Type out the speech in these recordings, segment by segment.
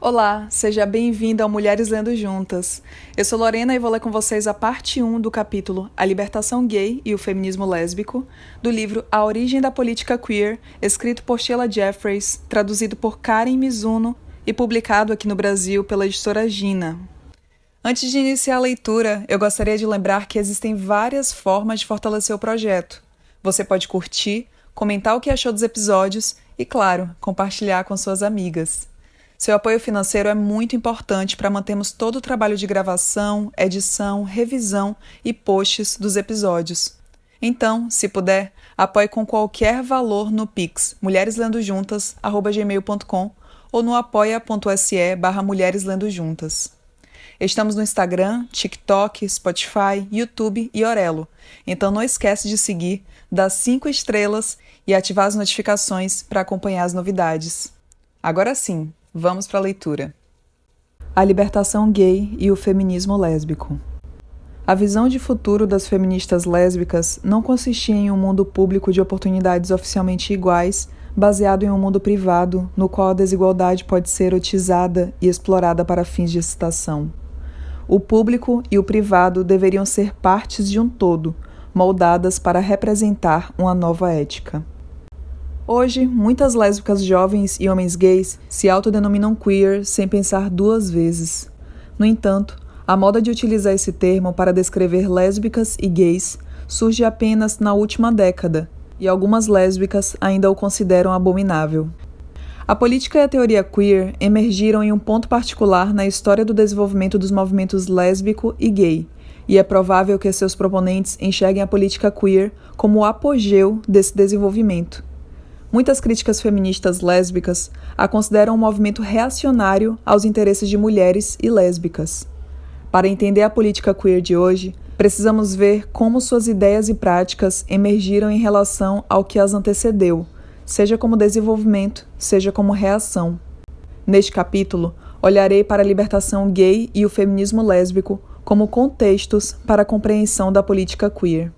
Olá, seja bem-vinda ao Mulheres Lendo Juntas. Eu sou Lorena e vou ler com vocês a parte 1 do capítulo A Libertação Gay e o Feminismo Lésbico, do livro A Origem da Política Queer, escrito por Sheila Jeffreys, traduzido por Karen Mizuno e publicado aqui no Brasil pela editora Gina. Antes de iniciar a leitura, eu gostaria de lembrar que existem várias formas de fortalecer o projeto. Você pode curtir, comentar o que achou dos episódios e, claro, compartilhar com suas amigas. Seu apoio financeiro é muito importante para mantermos todo o trabalho de gravação, edição, revisão e posts dos episódios. Então, se puder, apoie com qualquer valor no Pix mulhereslendojuntas@gmail.com ou no apoia.se/mulhereslendojuntas. Estamos no Instagram, TikTok, Spotify, YouTube e Orelo, então não esquece de seguir, dar 5 estrelas e ativar as notificações para acompanhar as novidades. Agora sim, vamos para a leitura. A libertação gay e o feminismo lésbico. A visão de futuro das feministas lésbicas não consistia em um mundo público de oportunidades oficialmente iguais, baseado em um mundo privado, no qual a desigualdade pode ser erotizada e explorada para fins de excitação. O público e o privado deveriam ser partes de um todo, moldadas para representar uma nova ética. Hoje, muitas lésbicas jovens e homens gays se autodenominam queer sem pensar duas vezes. No entanto, a moda de utilizar esse termo para descrever lésbicas e gays surge apenas na última década, e algumas lésbicas ainda o consideram abominável. A política e a teoria queer emergiram em um ponto particular na história do desenvolvimento dos movimentos lésbico e gay, e é provável que seus proponentes enxerguem a política queer como o apogeu desse desenvolvimento. Muitas críticas feministas lésbicas a consideram um movimento reacionário aos interesses de mulheres e lésbicas. Para entender a política queer de hoje, precisamos ver como suas ideias e práticas emergiram em relação ao que as antecedeu, seja como desenvolvimento, seja como reação. Neste capítulo, olharei para a libertação gay e o feminismo lésbico como contextos para a compreensão da política queer.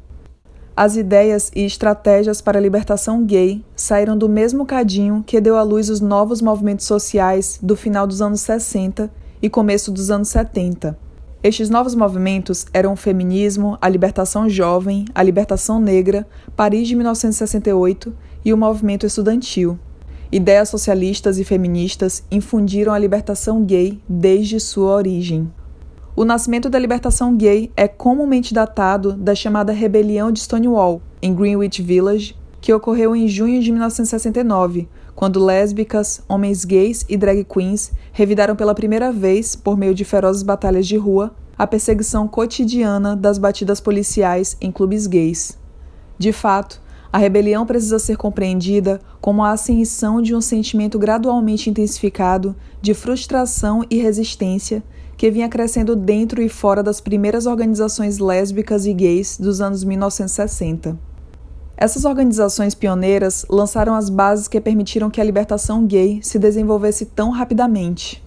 As ideias e estratégias para a libertação gay saíram do mesmo cadinho que deu à luz os novos movimentos sociais do final dos anos 60 e começo dos anos 70. Estes novos movimentos eram o feminismo, a libertação jovem, a libertação negra, Paris de 1968 e o movimento estudantil. Ideias socialistas e feministas infundiram a libertação gay desde sua origem. O nascimento da libertação gay é comumente datado da chamada Rebelião de Stonewall, em Greenwich Village, que ocorreu em junho de 1969, quando lésbicas, homens gays e drag queens revidaram pela primeira vez, por meio de ferozes batalhas de rua, a perseguição cotidiana das batidas policiais em clubes gays. De fato, a rebelião precisa ser compreendida como a ascensão de um sentimento gradualmente intensificado de frustração e resistência que vinha crescendo dentro e fora das primeiras organizações lésbicas e gays dos anos 1960. Essas organizações pioneiras lançaram as bases que permitiram que a libertação gay se desenvolvesse tão rapidamente.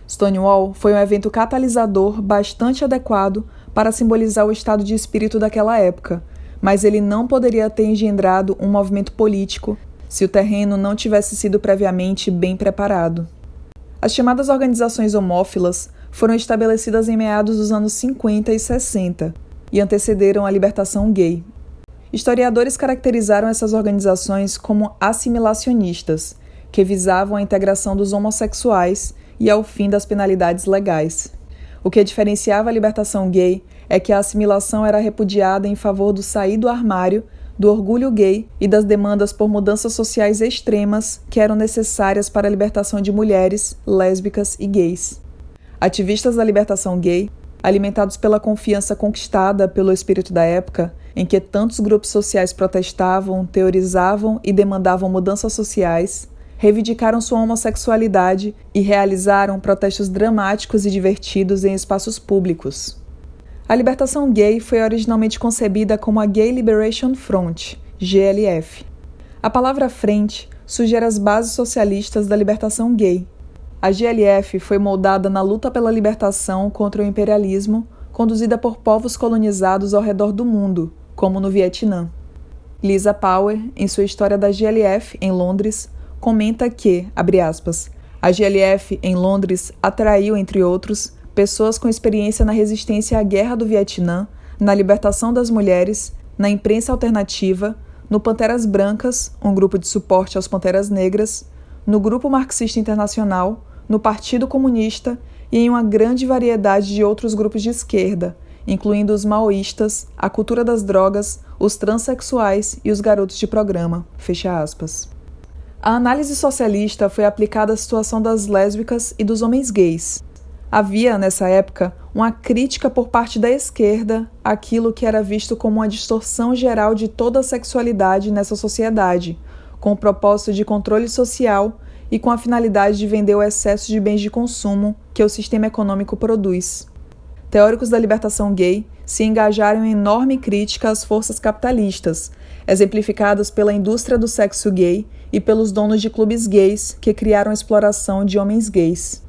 Stonewall foi um evento catalisador bastante adequado para simbolizar o estado de espírito daquela época, mas ele não poderia ter engendrado um movimento político se o terreno não tivesse sido previamente bem preparado. As chamadas organizações homófilas foram estabelecidas em meados dos anos 50 e 60 e antecederam a libertação gay. Historiadores caracterizaram essas organizações como assimilacionistas, que visavam a integração dos homossexuais e ao fim das penalidades legais. O que diferenciava a libertação gay é que a assimilação era repudiada em favor do sair do armário, do orgulho gay e das demandas por mudanças sociais extremas que eram necessárias para a libertação de mulheres, lésbicas e gays. Ativistas da libertação gay, alimentados pela confiança conquistada pelo espírito da época, em que tantos grupos sociais protestavam, teorizavam e demandavam mudanças sociais, reivindicaram sua homossexualidade e realizaram protestos dramáticos e divertidos em espaços públicos. A libertação gay foi originalmente concebida como a Gay Liberation Front, GLF. A palavra frente sugere as bases socialistas da libertação gay. A GLF foi moldada na luta pela libertação contra o imperialismo, conduzida por povos colonizados ao redor do mundo, como no Vietnã. Lisa Power, em sua História da GLF, em Londres, comenta que, abre aspas, a A GLF, em Londres, atraiu, entre outros, pessoas com experiência na resistência à Guerra do Vietnã, na libertação das mulheres, na imprensa alternativa, no Panteras Brancas, um grupo de suporte aos Panteras Negras, no Grupo Marxista Internacional, no Partido Comunista e em uma grande variedade de outros grupos de esquerda, incluindo os maoístas, a cultura das drogas, os transexuais e os garotos de programa. Fecha aspas. A análise socialista foi aplicada à situação das lésbicas e dos homens gays. Havia, nessa época, uma crítica por parte da esquerda àquilo que era visto como uma distorção geral de toda a sexualidade nessa sociedade, com o propósito de controle social e com a finalidade de vender o excesso de bens de consumo que o sistema econômico produz. Teóricos da libertação gay se engajaram em enorme crítica às forças capitalistas, exemplificadas pela indústria do sexo gay e pelos donos de clubes gays que criaram a exploração de homens gays.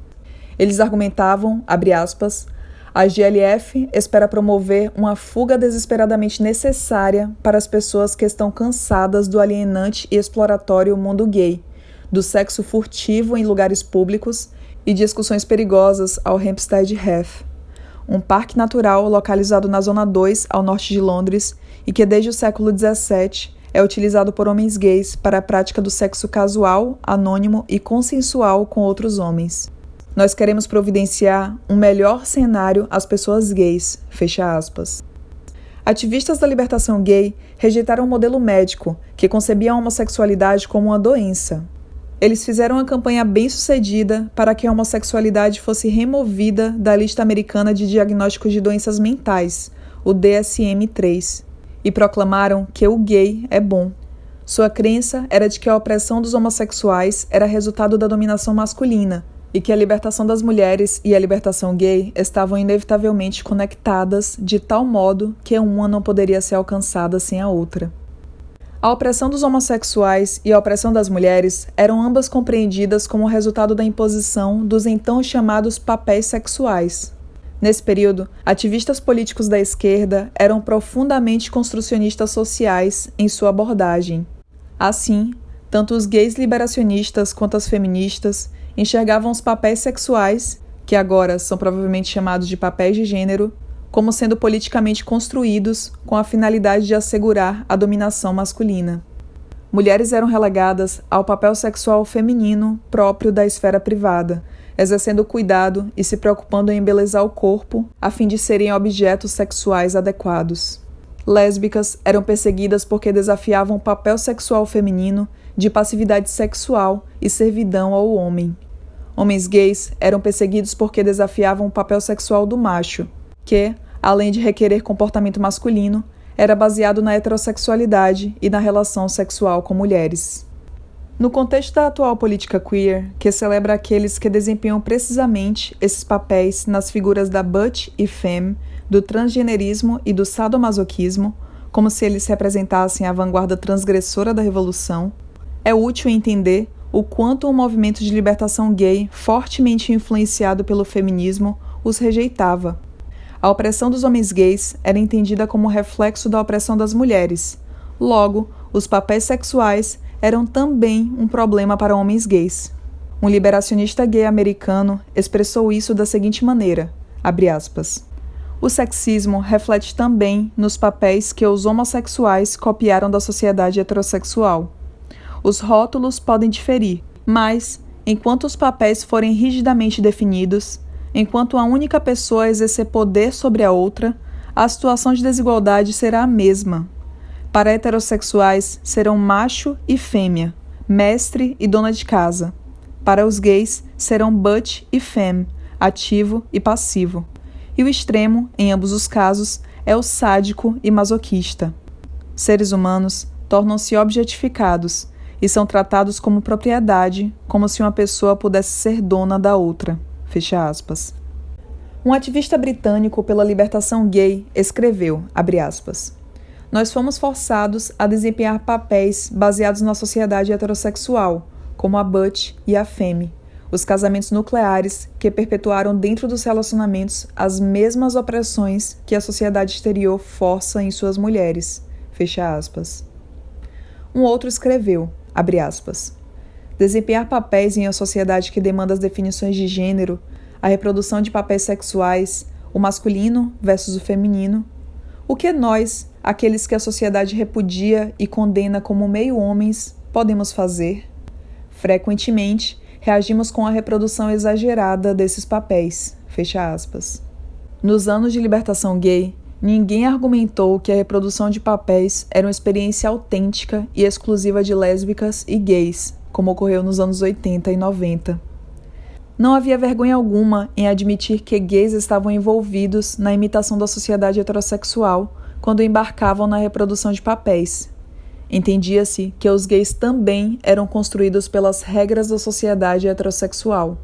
Eles argumentavam, abre aspas, a GLF espera promover uma fuga desesperadamente necessária para as pessoas que estão cansadas do alienante e exploratório mundo gay, do sexo furtivo em lugares públicos e discussões perigosas ao Hampstead Heath, um parque natural localizado na Zona 2, ao norte de Londres, e que desde o século XVII é utilizado por homens gays para a prática do sexo casual, anônimo e consensual com outros homens. Nós queremos providenciar um melhor cenário às pessoas gays, fecha aspas. Ativistas da libertação gay rejeitaram o modelo médico, que concebia a homossexualidade como uma doença. Eles fizeram uma campanha bem-sucedida para que a homossexualidade fosse removida da lista americana de diagnósticos de doenças mentais, o DSM-3, e proclamaram que o gay é bom. Sua crença era de que a opressão dos homossexuais era resultado da dominação masculina, e que a libertação das mulheres e a libertação gay estavam inevitavelmente conectadas de tal modo que uma não poderia ser alcançada sem a outra. A opressão dos homossexuais e a opressão das mulheres eram ambas compreendidas como resultado da imposição dos então chamados papéis sexuais. Nesse período, ativistas políticos da esquerda eram profundamente construcionistas sociais em sua abordagem. Assim, tanto os gays liberacionistas quanto as feministas enxergavam os papéis sexuais, que agora são provavelmente chamados de papéis de gênero, como sendo politicamente construídos com a finalidade de assegurar a dominação masculina. Mulheres eram relegadas ao papel sexual feminino próprio da esfera privada, exercendo cuidado e se preocupando em embelezar o corpo a fim de serem objetos sexuais adequados. Lésbicas eram perseguidas porque desafiavam o papel sexual feminino de passividade sexual e servidão ao homem. Homens gays eram perseguidos porque desafiavam o papel sexual do macho, que, além de requerer comportamento masculino, era baseado na heterossexualidade e na relação sexual com mulheres. No contexto da atual política queer, que celebra aqueles que desempenham precisamente esses papéis nas figuras da butch e femme, do transgenerismo e do sadomasoquismo, como se eles representassem a vanguarda transgressora da revolução, é útil entender o quanto o movimento de libertação gay, fortemente influenciado pelo feminismo, os rejeitava. A opressão dos homens gays era entendida como reflexo da opressão das mulheres. Logo, os papéis sexuais eram também um problema para homens gays. Um liberacionista gay americano expressou isso da seguinte maneira, abre aspas, o sexismo reflete também nos papéis que os homossexuais copiaram da sociedade heterossexual. Os rótulos podem diferir, mas, enquanto os papéis forem rigidamente definidos, enquanto a única pessoa exercer poder sobre a outra, a situação de desigualdade será a mesma. Para heterossexuais, serão macho e fêmea, mestre e dona de casa. Para os gays, serão butch e femme, ativo e passivo. E o extremo, em ambos os casos, é o sádico e masoquista. Seres humanos tornam-se objetificados e são tratados como propriedade, como se uma pessoa pudesse ser dona da outra. Fecha aspas. Um ativista britânico pela libertação gay escreveu, abre aspas, nós fomos forçados a desempenhar papéis baseados na sociedade heterossexual, como a butch e a femme, os casamentos nucleares que perpetuaram dentro dos relacionamentos as mesmas opressões que a sociedade exterior força em suas mulheres. Fecha aspas. Um outro escreveu, abre aspas, Desempenhar papéis em uma sociedade que demanda as definições de gênero, a reprodução de papéis sexuais, o masculino versus o feminino. O que nós, aqueles que a sociedade repudia e condena como meio-homens, podemos fazer? Frequentemente, reagimos com a reprodução exagerada desses papéis. Fecha aspas. Nos anos de libertação gay, ninguém argumentou que a reprodução de papéis era uma experiência autêntica e exclusiva de lésbicas e gays, como ocorreu nos anos 80 e 90. Não havia vergonha alguma em admitir que gays estavam envolvidos na imitação da sociedade heterossexual quando embarcavam na reprodução de papéis. Entendia-se que os gays também eram construídos pelas regras da sociedade heterossexual.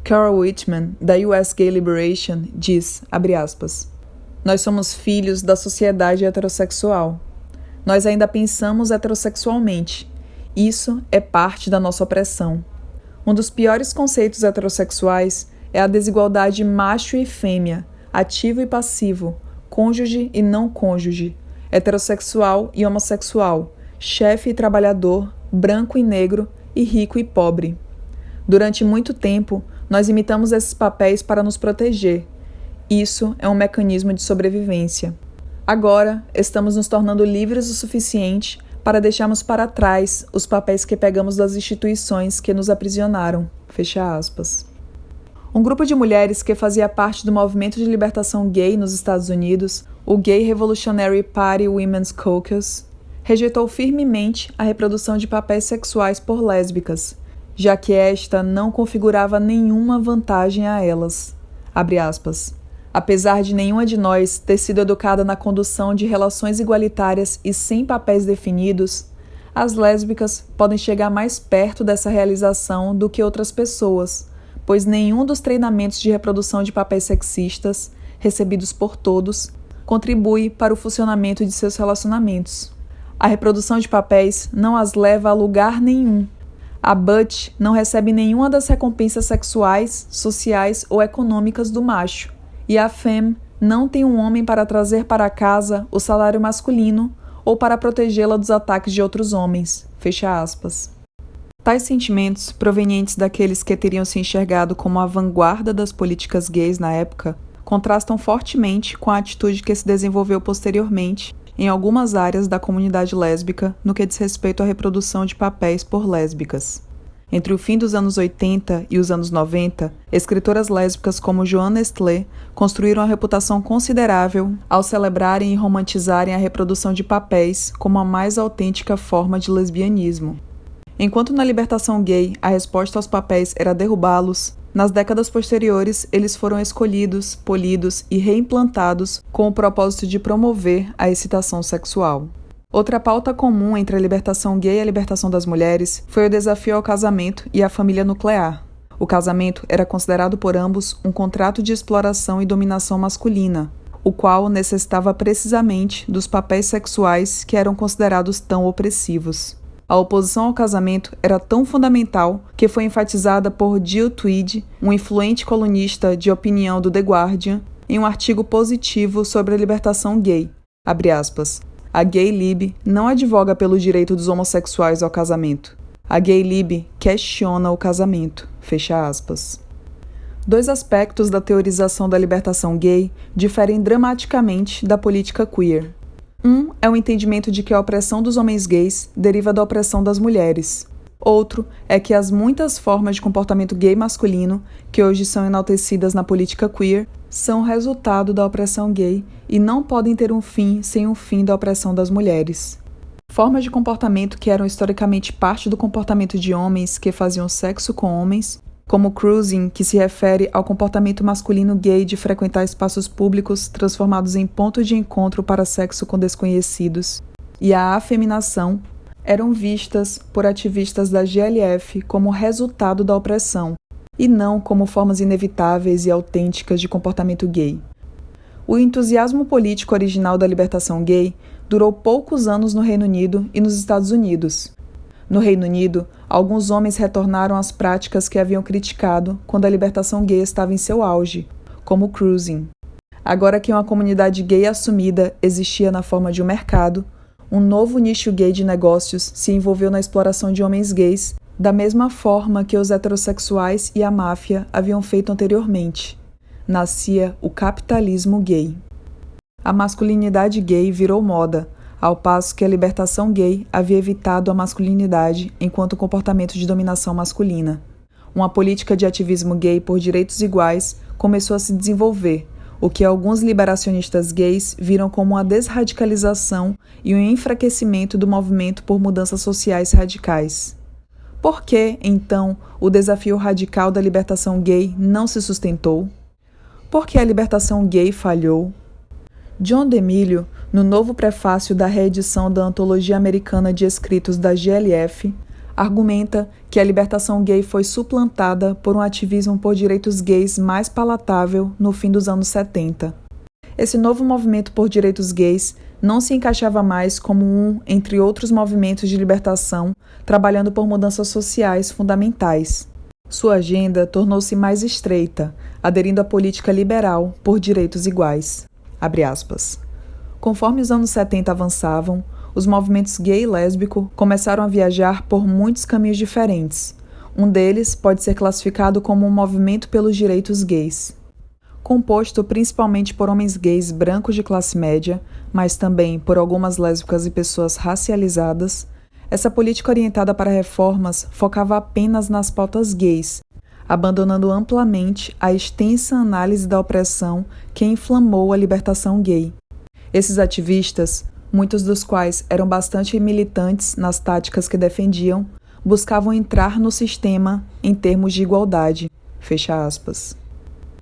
Carol Whitman, da US Gay Liberation, diz, abre aspas, nós somos filhos da sociedade heterossexual. Nós ainda pensamos heterossexualmente. Isso é parte da nossa opressão. Um dos piores conceitos heterossexuais é a desigualdade macho e fêmea, ativo e passivo, cônjuge e não cônjuge, heterossexual e homossexual, chefe e trabalhador, branco e negro e rico e pobre. Durante muito tempo, nós imitamos esses papéis para nos proteger. Isso é um mecanismo de sobrevivência. Agora, estamos nos tornando livres o suficiente para deixarmos para trás os papéis que pegamos das instituições que nos aprisionaram. Fecha aspas. Um grupo de mulheres que fazia parte do movimento de libertação gay nos Estados Unidos, o Gay Revolutionary Party Women's Caucus, rejeitou firmemente a reprodução de papéis sexuais por lésbicas, já que esta não configurava nenhuma vantagem a elas. Abre aspas. Apesar de nenhuma de nós ter sido educada na condução de relações igualitárias e sem papéis definidos, as lésbicas podem chegar mais perto dessa realização do que outras pessoas, pois nenhum dos treinamentos de reprodução de papéis sexistas, recebidos por todos, contribui para o funcionamento de seus relacionamentos. A reprodução de papéis não as leva a lugar nenhum. A butch não recebe nenhuma das recompensas sexuais, sociais ou econômicas do macho. E a femme não tem um homem para trazer para casa o salário masculino ou para protegê-la dos ataques de outros homens. Fecha aspas. Tais sentimentos, provenientes daqueles que teriam se enxergado como a vanguarda das políticas gays na época, contrastam fortemente com a atitude que se desenvolveu posteriormente em algumas áreas da comunidade lésbica no que diz respeito à reprodução de papéis por lésbicas. Entre o fim dos anos 80 e os anos 90, escritoras lésbicas como Joanna Estlé construíram uma reputação considerável ao celebrarem e romantizarem a reprodução de papéis como a mais autêntica forma de lesbianismo. Enquanto na libertação gay a resposta aos papéis era derrubá-los, nas décadas posteriores eles foram escolhidos, polidos e reimplantados com o propósito de promover a excitação sexual. Outra pauta comum entre a libertação gay e a libertação das mulheres foi o desafio ao casamento e à família nuclear. O casamento era considerado por ambos um contrato de exploração e dominação masculina, o qual necessitava precisamente dos papéis sexuais que eram considerados tão opressivos. A oposição ao casamento era tão fundamental que foi enfatizada por Jill Tweed, um influente colunista de opinião do The Guardian, em um artigo positivo sobre a libertação gay. Abre aspas. A Gay Lib não advoga pelo direito dos homossexuais ao casamento. A Gay Lib questiona o casamento. Fecha aspas. Dois aspectos da teorização da libertação gay diferem dramaticamente da política queer. Um é o entendimento de que a opressão dos homens gays deriva da opressão das mulheres. Outro é que as muitas formas de comportamento gay masculino, que hoje são enaltecidas na política queer, são resultado da opressão gay e não podem ter um fim sem um fim da opressão das mulheres. Formas de comportamento que eram historicamente parte do comportamento de homens que faziam sexo com homens, como cruising, que se refere ao comportamento masculino gay de frequentar espaços públicos transformados em pontos de encontro para sexo com desconhecidos, e a afeminação, eram vistas por ativistas da GLF como resultado da opressão, e não como formas inevitáveis e autênticas de comportamento gay. O entusiasmo político original da libertação gay durou poucos anos no Reino Unido e nos Estados Unidos. No Reino Unido, alguns homens retornaram às práticas que haviam criticado quando a libertação gay estava em seu auge, como o cruising. Agora que uma comunidade gay assumida existia na forma de um mercado, um novo nicho gay de negócios se envolveu na exploração de homens gays da mesma forma que os heterossexuais e a máfia haviam feito anteriormente. Nascia o capitalismo gay. A masculinidade gay virou moda, ao passo que a libertação gay havia evitado a masculinidade enquanto comportamento de dominação masculina. Uma política de ativismo gay por direitos iguais começou a se desenvolver, o que alguns liberacionistas gays viram como uma desradicalização e um enfraquecimento do movimento por mudanças sociais radicais. Por que, então, o desafio radical da libertação gay não se sustentou? Por que a libertação gay falhou? John DeMillo, no novo prefácio da reedição da Antologia Americana de Escritos da GLF, argumenta que a libertação gay foi suplantada por um ativismo por direitos gays mais palatável no fim dos anos 70. Esse novo movimento por direitos gays não se encaixava mais como um entre outros movimentos de libertação trabalhando por mudanças sociais fundamentais. Sua agenda tornou-se mais estreita, aderindo à política liberal por direitos iguais. Abre aspas. Conforme os anos 70 avançavam, os movimentos gay e lésbico começaram a viajar por muitos caminhos diferentes. Um deles pode ser classificado como um movimento pelos direitos gays. Composto principalmente por homens gays brancos de classe média, mas também por algumas lésbicas e pessoas racializadas, essa política orientada para reformas focava apenas nas pautas gays, abandonando amplamente a extensa análise da opressão que inflamou a libertação gay. Esses ativistas, muitos dos quais eram bastante militantes nas táticas que defendiam, buscavam entrar no sistema em termos de igualdade. Fecha aspas.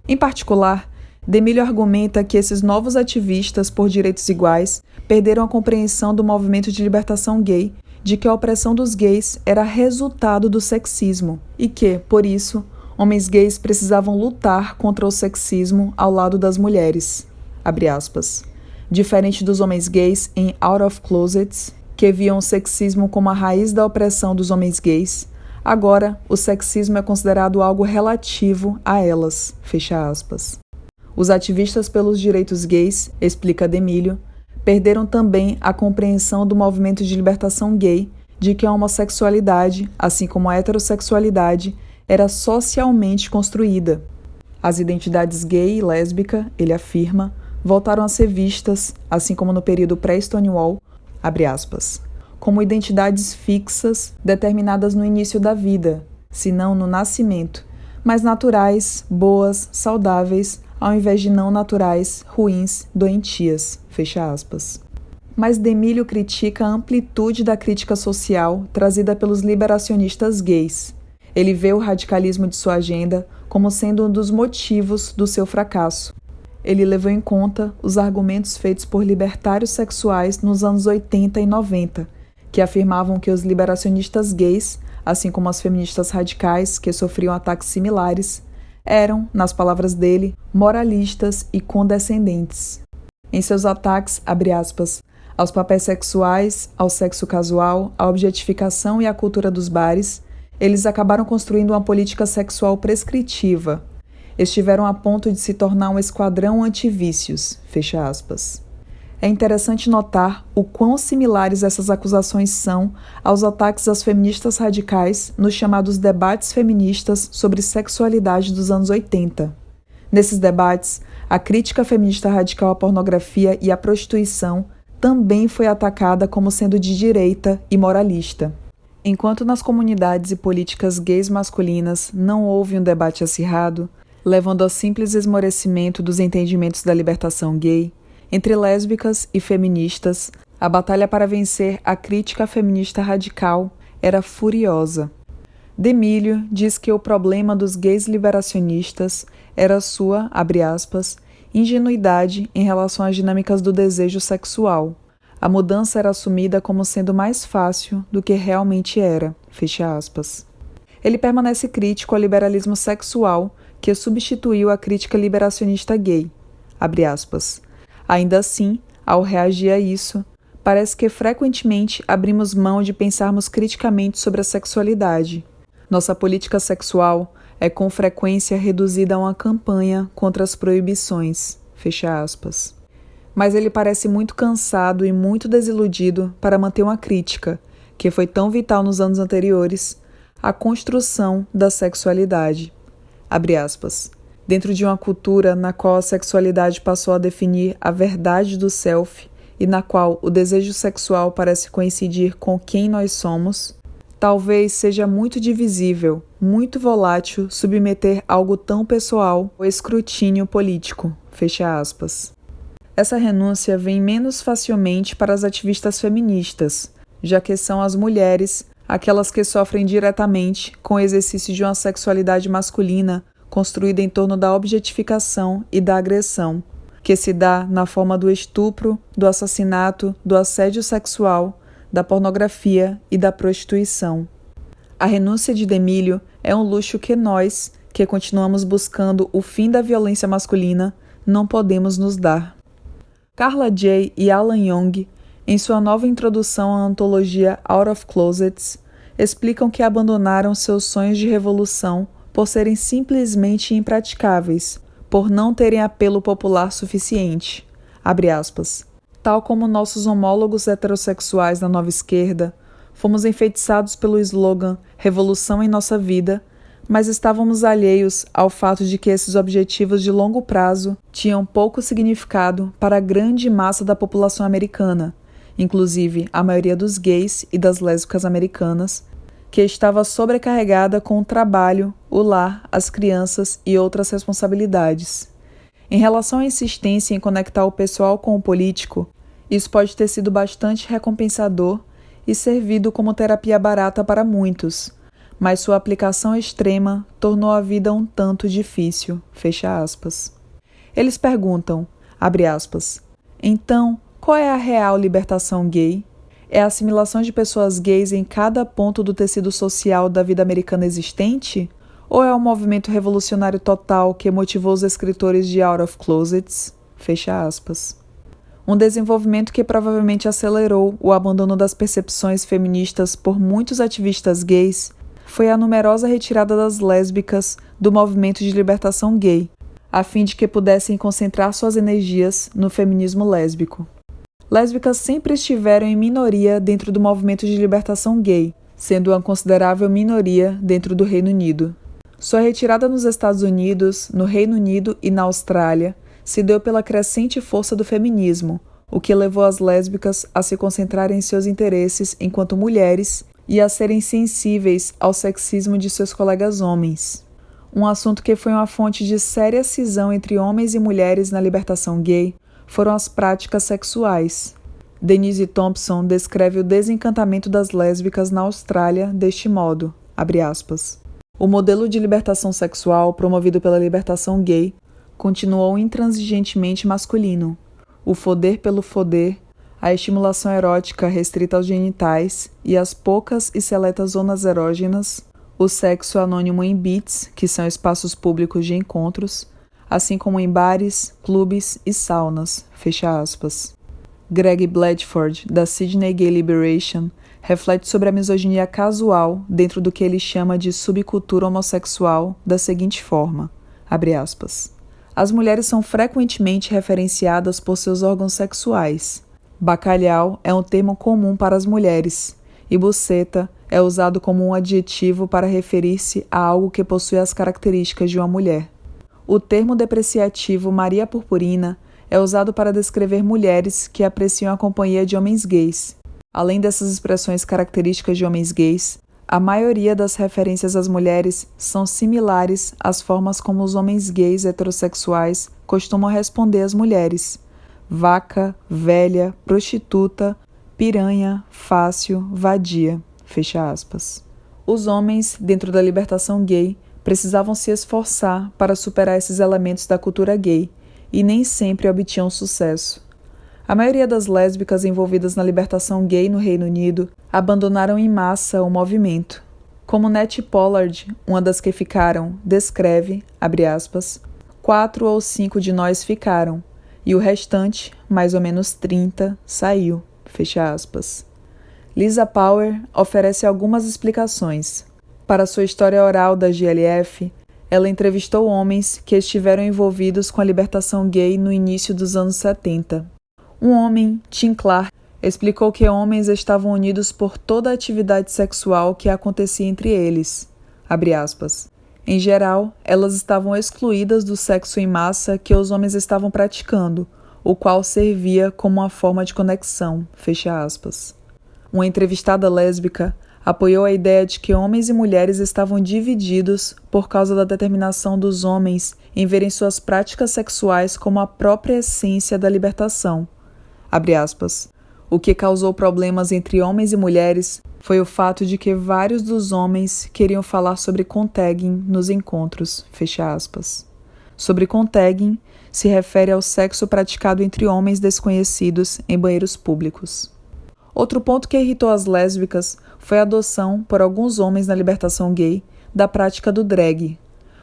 Em particular, DeMillo argumenta que esses novos ativistas por direitos iguais perderam a compreensão do movimento de libertação gay, de que a opressão dos gays era resultado do sexismo e que, por isso, homens gays precisavam lutar contra o sexismo ao lado das mulheres. Abre aspas. Diferente dos homens gays em Out of Closets, que viam o sexismo como a raiz da opressão dos homens gays, agora o sexismo é considerado algo relativo a elas. Fecha aspas. Os ativistas pelos direitos gays, explica DeMillo, perderam também a compreensão do movimento de libertação gay, de que a homossexualidade, assim como a heterossexualidade, era socialmente construída. As identidades gay e lésbica, ele afirma, voltaram a ser vistas, assim como no período pré-Stonewall, abre aspas, como identidades fixas determinadas no início da vida, se não no nascimento, mas naturais, boas, saudáveis, ao invés de não naturais, ruins, doentias, fecha aspas. Mas DeMillo critica a amplitude da crítica social trazida pelos liberacionistas gays. Ele vê o radicalismo de sua agenda como sendo um dos motivos do seu fracasso. Ele levou em conta os argumentos feitos por libertários sexuais nos anos 80 e 90, que afirmavam que os liberacionistas gays, assim como as feministas radicais que sofriam ataques similares, eram, nas palavras dele, moralistas e condescendentes. Em seus ataques, abre aspas, aos papéis sexuais, ao sexo casual, à objetificação e à cultura dos bares, eles acabaram construindo uma política sexual prescritiva. Estiveram a ponto de se tornar um esquadrão anti-vícios, fecha aspas. É interessante notar o quão similares essas acusações são aos ataques às feministas radicais nos chamados debates feministas sobre sexualidade dos anos 80. Nesses debates, a crítica feminista radical à pornografia e à prostituição também foi atacada como sendo de direita e moralista. Enquanto nas comunidades e políticas gays masculinas não houve um debate acirrado, levando ao simples esmorecimento dos entendimentos da libertação gay, entre lésbicas e feministas, a batalha para vencer a crítica feminista radical era furiosa. DeMillo diz que o problema dos gays liberacionistas era sua, abre aspas, ingenuidade em relação às dinâmicas do desejo sexual. A mudança era assumida como sendo mais fácil do que realmente era, fecha aspas. Ele permanece crítico ao liberalismo sexual que substituiu a crítica liberacionista gay, abre aspas. Ainda assim, ao reagir a isso, parece que frequentemente abrimos mão de pensarmos criticamente sobre a sexualidade. Nossa política sexual é com frequência reduzida a uma campanha contra as proibições, fecha aspas. Mas ele parece muito cansado e muito desiludido para manter uma crítica, que foi tão vital nos anos anteriores, a construção da sexualidade. Abre aspas. Dentro de uma cultura na qual a sexualidade passou a definir a verdade do self e na qual o desejo sexual parece coincidir com quem nós somos, talvez seja muito divisível, muito volátil submeter algo tão pessoal ao escrutínio político. Fecha aspas. Essa renúncia vem menos facilmente para as ativistas feministas, já que são as mulheres aquelas que sofrem diretamente com o exercício de uma sexualidade masculina construída em torno da objetificação e da agressão, que se dá na forma do estupro, do assassinato, do assédio sexual, da pornografia e da prostituição. A renúncia de Demílio é um luxo que nós, que continuamos buscando o fim da violência masculina, não podemos nos dar. Carla Jay e Alan Young, em sua nova introdução à antologia Out of Closets, explicam que abandonaram seus sonhos de revolução por serem simplesmente impraticáveis, por não terem apelo popular suficiente. Abre aspas. Tal como nossos homólogos heterossexuais da nova esquerda, fomos enfeitiçados pelo slogan Revolução em Nossa Vida, mas estávamos alheios ao fato de que esses objetivos de longo prazo tinham pouco significado para a grande massa da população americana, inclusive a maioria dos gays e das lésbicas americanas, que estava sobrecarregada com o trabalho, o lar, as crianças e outras responsabilidades. Em relação à insistência em conectar o pessoal com o político, isso pode ter sido bastante recompensador e servido como terapia barata para muitos, mas sua aplicação extrema tornou a vida um tanto difícil. Fecha aspas. Eles perguntam, abre aspas, então, qual é a real libertação gay? É a assimilação de pessoas gays em cada ponto do tecido social da vida americana existente? Ou é o movimento revolucionário total que motivou os escritores de Out of Closets? Fecha aspas. Um desenvolvimento que provavelmente acelerou o abandono das percepções feministas por muitos ativistas gays foi a numerosa retirada das lésbicas do movimento de libertação gay, a fim de que pudessem concentrar suas energias no feminismo lésbico. Lésbicas sempre estiveram em minoria dentro do movimento de libertação gay, sendo uma considerável minoria dentro do Reino Unido. Sua retirada nos Estados Unidos, no Reino Unido e na Austrália se deu pela crescente força do feminismo, o que levou as lésbicas a se concentrarem em seus interesses enquanto mulheres e a serem sensíveis ao sexismo de seus colegas homens. Um assunto que foi uma fonte de séria cisão entre homens e mulheres na libertação gay foram as práticas sexuais. Denise Thompson descreve o desencantamento das lésbicas na Austrália deste modo, abre aspas. O modelo de libertação sexual promovido pela libertação gay continuou intransigentemente masculino. O foder pelo foder, a estimulação erótica restrita aos genitais e as poucas e seletas zonas erógenas, o sexo anônimo em beats, que são espaços públicos de encontros, assim como em bares, clubes e saunas, fecha aspas. Greg Bledford, da Sydney Gay Liberation, reflete sobre a misoginia casual dentro do que ele chama de subcultura homossexual da seguinte forma, abre aspas. As mulheres são frequentemente referenciadas por seus órgãos sexuais. Bacalhau é um termo comum para as mulheres, e buceta é usado como um adjetivo para referir-se a algo que possui as características de uma mulher. O termo depreciativo Maria Purpurina é usado para descrever mulheres que apreciam a companhia de homens gays. Além dessas expressões características de homens gays, a maioria das referências às mulheres são similares às formas como os homens gays heterossexuais costumam responder às mulheres: vaca, velha, prostituta, piranha, fácil, vadia. Fecha aspas. Os homens, dentro da libertação gay, precisavam se esforçar para superar esses elementos da cultura gay e nem sempre obtinham sucesso. A maioria das lésbicas envolvidas na libertação gay no Reino Unido abandonaram em massa o movimento. Como Nettie Pollard, uma das que ficaram, descreve, abre aspas, 4 ou 5 de nós ficaram, e o restante, mais ou menos 30, saiu, fecha aspas. Lisa Power oferece algumas explicações. Para sua história oral da GLF, ela entrevistou homens que estiveram envolvidos com a libertação gay no início dos anos 70. Um homem, Tim Clark, explicou que homens estavam unidos por toda a atividade sexual que acontecia entre eles. Abre aspas. Em geral, elas estavam excluídas do sexo em massa que os homens estavam praticando, o qual servia como uma forma de conexão. Fecha aspas. Uma entrevistada lésbica apoiou a ideia de que homens e mulheres estavam divididos por causa da determinação dos homens em verem suas práticas sexuais como a própria essência da libertação. Abre aspas. O que causou problemas entre homens e mulheres foi o fato de que vários dos homens queriam falar sobre contagging nos encontros. Fecha aspas. Sobre contagging se refere ao sexo praticado entre homens desconhecidos em banheiros públicos. Outro ponto que irritou as lésbicas foi a adoção, por alguns homens na libertação gay, da prática do drag.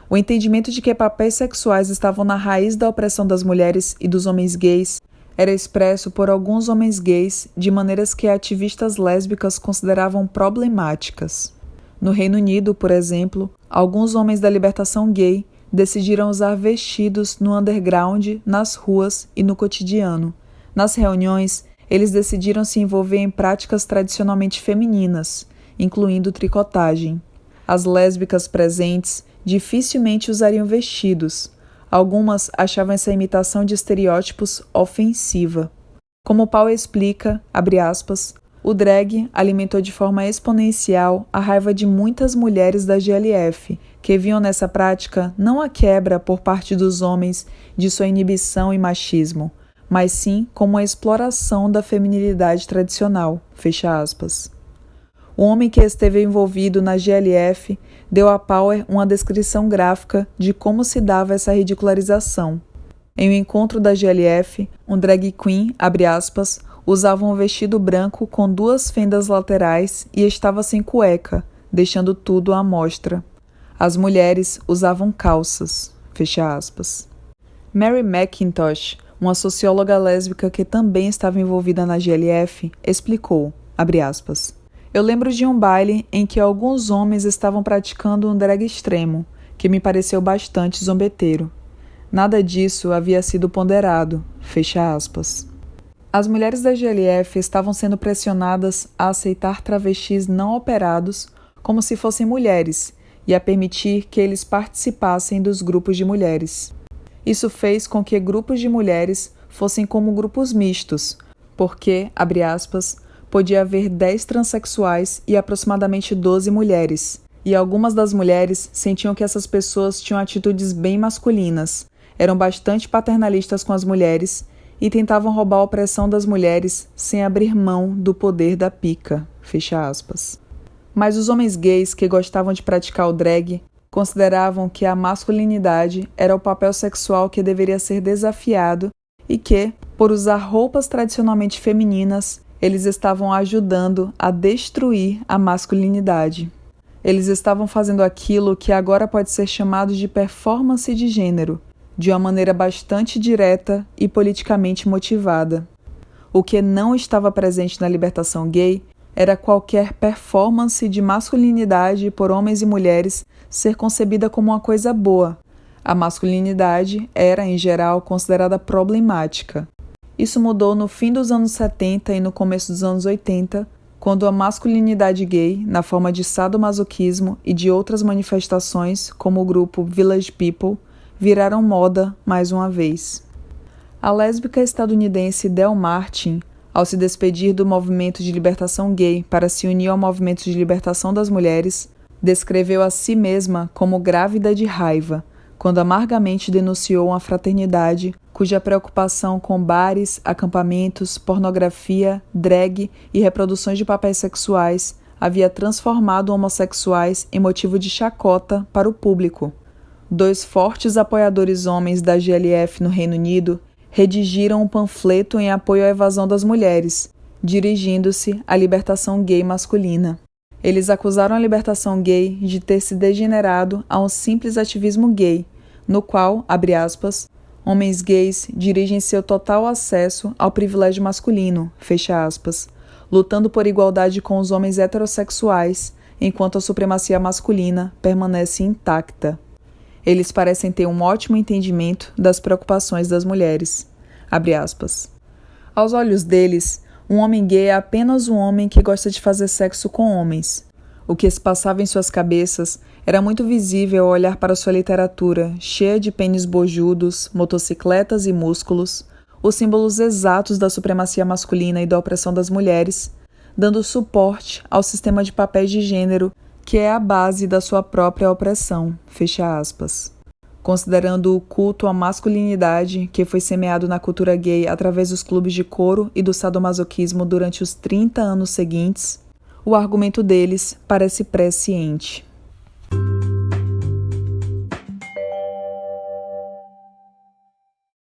O entendimento de que papéis sexuais estavam na raiz da opressão das mulheres e dos homens gays era expresso por alguns homens gays de maneiras que ativistas lésbicas consideravam problemáticas. No Reino Unido, por exemplo, alguns homens da libertação gay decidiram usar vestidos no underground, nas ruas e no cotidiano. Nas reuniões, eles decidiram se envolver em práticas tradicionalmente femininas, incluindo tricotagem. As lésbicas presentes dificilmente usariam vestidos. Algumas achavam essa imitação de estereótipos ofensiva. Como Paul explica, abre aspas, o drag alimentou de forma exponencial a raiva de muitas mulheres da GLF, que viam nessa prática não a quebra por parte dos homens de sua inibição e machismo, mas sim como a exploração da feminilidade tradicional. Fecha aspas. O homem que esteve envolvido na GLF deu a Power uma descrição gráfica de como se dava essa ridicularização. Em um encontro da GLF, um drag queen, abre aspas, usava um vestido branco com 2 fendas laterais e estava sem cueca, deixando tudo à mostra. As mulheres usavam calças. Fecha aspas. Mary McIntosh, uma socióloga lésbica que também estava envolvida na GLF, explicou, abre aspas, eu lembro de um baile em que alguns homens estavam praticando um drag extremo, que me pareceu bastante zombeteiro. Nada disso havia sido ponderado. Fecha aspas. As mulheres da GLF estavam sendo pressionadas a aceitar travestis não operados como se fossem mulheres e a permitir que eles participassem dos grupos de mulheres. Isso fez com que grupos de mulheres fossem como grupos mistos, porque, abre aspas, podia haver 10 transexuais e aproximadamente 12 mulheres, e algumas das mulheres sentiam que essas pessoas tinham atitudes bem masculinas, eram bastante paternalistas com as mulheres e tentavam roubar a opressão das mulheres sem abrir mão do poder da pica. Fecha aspas. Mas os homens gays que gostavam de praticar o drag consideravam que a masculinidade era o papel sexual que deveria ser desafiado e que, por usar roupas tradicionalmente femininas, eles estavam ajudando a destruir a masculinidade. Eles estavam fazendo aquilo que agora pode ser chamado de performance de gênero, de uma maneira bastante direta e politicamente motivada. O que não estava presente na libertação gay era qualquer performance de masculinidade por homens e mulheres ser concebida como uma coisa boa. A masculinidade era, em geral, considerada problemática. Isso mudou no fim dos anos 70 e no começo dos anos 80, quando a masculinidade gay, na forma de sadomasoquismo e de outras manifestações, como o grupo Village People, viraram moda mais uma vez. A lésbica estadunidense Del Martin, ao se despedir do movimento de libertação gay para se unir ao movimento de libertação das mulheres, descreveu a si mesma como grávida de raiva, quando amargamente denunciou uma fraternidade cuja preocupação com bares, acampamentos, pornografia, drag e reproduções de papéis sexuais havia transformado homossexuais em motivo de chacota para o público. 2 fortes apoiadores homens da GLF no Reino Unido redigiram um panfleto em apoio à evasão das mulheres, dirigindo-se à libertação gay masculina. Eles acusaram a libertação gay de ter se degenerado a um simples ativismo gay, no qual, abre aspas, homens gays dirigem seu total acesso ao privilégio masculino, fecha aspas, lutando por igualdade com os homens heterossexuais, enquanto a supremacia masculina permanece intacta. Eles parecem ter um ótimo entendimento das preocupações das mulheres. Abre aspas. Aos olhos deles, Um homem gay é apenas um homem que gosta de fazer sexo com homens. O que se passava em suas cabeças era muito visível ao olhar para sua literatura, cheia de pênis bojudos, motocicletas e músculos, os símbolos exatos da supremacia masculina e da opressão das mulheres, dando suporte ao sistema de papéis de gênero que é a base da sua própria opressão, fecha aspas. Considerando o culto à masculinidade que foi semeado na cultura gay através dos clubes de coro e do sadomasoquismo durante os 30 anos seguintes, o argumento deles parece presciente.